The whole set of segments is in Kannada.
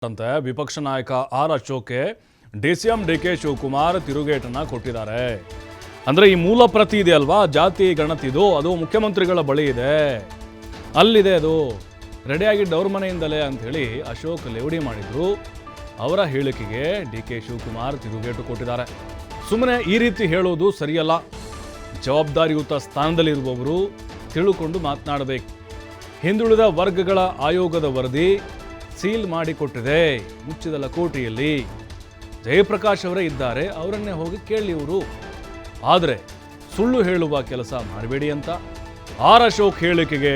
ಅಂತೆ ವಿಪಕ್ಷ ನಾಯಕ ಆರ್ ಅಶೋಕ್ಗೆ ಡಿಸಿಎಂ ಡಿಕೆ ಶಿವಕುಮಾರ್ ತಿರುಗೇಟನ್ನ ಕೊಟ್ಟಿದ್ದಾರೆ. ಅಂದ್ರೆ ಈ ಮೂಲ ಪ್ರತಿ ಇದೆ ಅಲ್ವಾ, ಜಾತಿ ಗಣತಿದು, ಅದು ಮುಖ್ಯಮಂತ್ರಿಗಳ ಬಳಿ ಇದೆ, ಅಲ್ಲಿದೆ, ಅದು ರೆಡಿಯಾಗಿದ್ದು ಅವ್ರ ಮನೆಯಿಂದಲೇ ಅಂತ ಹೇಳಿ ಅಶೋಕ್ ಲೇವಡಿ ಮಾಡಿದ್ರು. ಅವರ ಹೇಳಿಕೆಗೆ ಡಿಕೆ ಶಿವಕುಮಾರ್ ತಿರುಗೇಟು ಕೊಟ್ಟಿದ್ದಾರೆ. ಸುಮ್ಮನೆ ಈ ರೀತಿ ಹೇಳೋದು ಸರಿಯಲ್ಲ, ಜವಾಬ್ದಾರಿಯುತ ಸ್ಥಾನದಲ್ಲಿರುವವರು ತಿಳುಕೊಂಡು ಮಾತನಾಡಬೇಕು. ಹಿಂದುಳಿದ ವರ್ಗಗಳ ಆಯೋಗದ ವರದಿ ಸೀಲ್ ಮಾಡಿಕೊಟ್ಟಿದೆ ಮುಚ್ಚಿದ ಲಕೋಟೆಯಲ್ಲಿ. ಜಯಪ್ರಕಾಶ್ ಅವರೇ ಇದ್ದಾರೆ, ಅವರನ್ನೇ ಹೋಗಿ ಕೇಳಿ ಇವರು. ಆದರೆ ಸುಳ್ಳು ಹೇಳುವ ಕೆಲಸ ಮಾಡಬೇಡಿ ಅಂತ ಆರ್ ಅಶೋಕ್ ಹೇಳಿಕೆಗೆ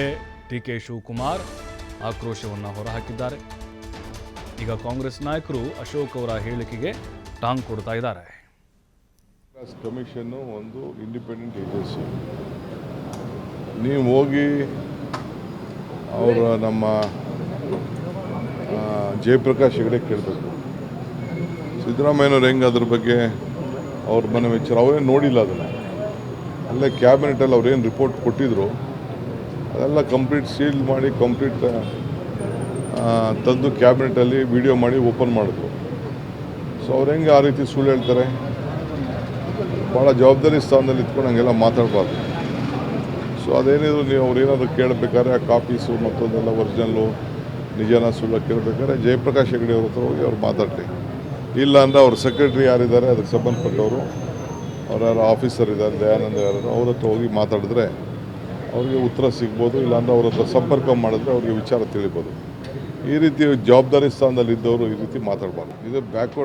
ಡಿಕೆ ಶಿವಕುಮಾರ್ ಆಕ್ರೋಶವನ್ನು ಹೊರಹಾಕಿದ್ದಾರೆ. ಈಗ ಕಾಂಗ್ರೆಸ್ ನಾಯಕರು ಅಶೋಕ್ ಅವರ ಹೇಳಿಕೆಗೆ ಟಾಂಗ್ ಕೊಡ್ತಾ ಇದ್ದಾರೆ. ಕಮಿಷನ್ ಒಂದು ಇಂಡಿಪೆಂಡೆಂಟ್ ಏಜೆನ್ಸಿ. ನೀವು ಹೋಗಿ ಅವರ ನಮ್ಮ ಜಯಪ್ರಕಾಶ್ ಹೆಗಡೆ ಕೇಳಬೇಕು. ಸಿದ್ದರಾಮಯ್ಯನವ್ರು ಹೆಂಗೆ ಅದ್ರ ಬಗ್ಗೆ ಅವ್ರ ಮನೆ ವಿಚಾರ ಅವರೇನು ನೋಡಿಲ್ಲ. ಅದನ್ನು ಅಲ್ಲೇ ಕ್ಯಾಬಿನೆಟಲ್ಲಿ ಅವ್ರೇನು ರಿಪೋರ್ಟ್ ಕೊಟ್ಟಿದ್ರು ಅದೆಲ್ಲ ಕಂಪ್ಲೀಟ್ ಸೀಲ್ ಮಾಡಿ ಕಂಪ್ಲೀಟ್ ತಂದು ಕ್ಯಾಬಿನೆಟಲ್ಲಿ ವಿಡಿಯೋ ಮಾಡಿ ಓಪನ್ ಮಾಡಿದ್ರು. ಸೊ ಅವ್ರು ಹೆಂಗೆ ಆ ರೀತಿ ಸುಳ್ಳು ಹೇಳ್ತಾರೆ? ಭಾಳ ಜವಾಬ್ದಾರಿ ಸ್ಥಾನದಲ್ಲಿ ಇಟ್ಕೊಂಡು ಹಂಗೆಲ್ಲ ಮಾತಾಡಬಾರ್ದು. ಸೊ ಅದೇನಿದ್ರು ನೀವು ಅವ್ರೇನಾದರೂ ಕೇಳಬೇಕಾದ್ರೆ ಆ ಕಾಪೀಸು ಮತ್ತೊಂದೆಲ್ಲ ಒರಿಜಿನಲ್ಲು ನಿಜನ ಸುಳ್ಳು ಕೇಳಬೇಕಾದ್ರೆ ಜಯಪ್ರಕಾಶ್ ಹೆಗಡೆ ಅವ್ರ ಹತ್ರ ಹೋಗಿ ಅವ್ರು ಮಾತಾಡಲಿ. ಇಲ್ಲ ಅಂದರೆ ಅವ್ರ ಸೆಕ್ರೆಟ್ರಿ ಯಾರಿದ್ದಾರೆ ಅದಕ್ಕೆ ಸಂಬಂಧಪಟ್ಟವರು, ಅವ್ರ ಯಾರು ಆಫೀಸರ್ ಇದ್ದಾರೆ, ದಯಾನಂದ ಯಾರು, ಅವ್ರ ಹತ್ರ ಹೋಗಿ ಮಾತಾಡಿದ್ರೆ ಅವ್ರಿಗೆ ಉತ್ತರ ಸಿಗ್ಬೋದು. ಇಲ್ಲಾಂದರೆ ಅವ್ರ ಹತ್ರ ಸಂಪರ್ಕ ಮಾಡಿದ್ರೆ ಅವ್ರಿಗೆ ವಿಚಾರ ತಿಳಿಬೋದು. ಈ ರೀತಿ ಜವಾಬ್ದಾರಿ ಸ್ಥಾನದಲ್ಲಿದ್ದವರು ಈ ರೀತಿ ಮಾತಾಡಬಾರ್ದು. ಇದು ಬ್ಯಾಕ್ವರ್ಡ್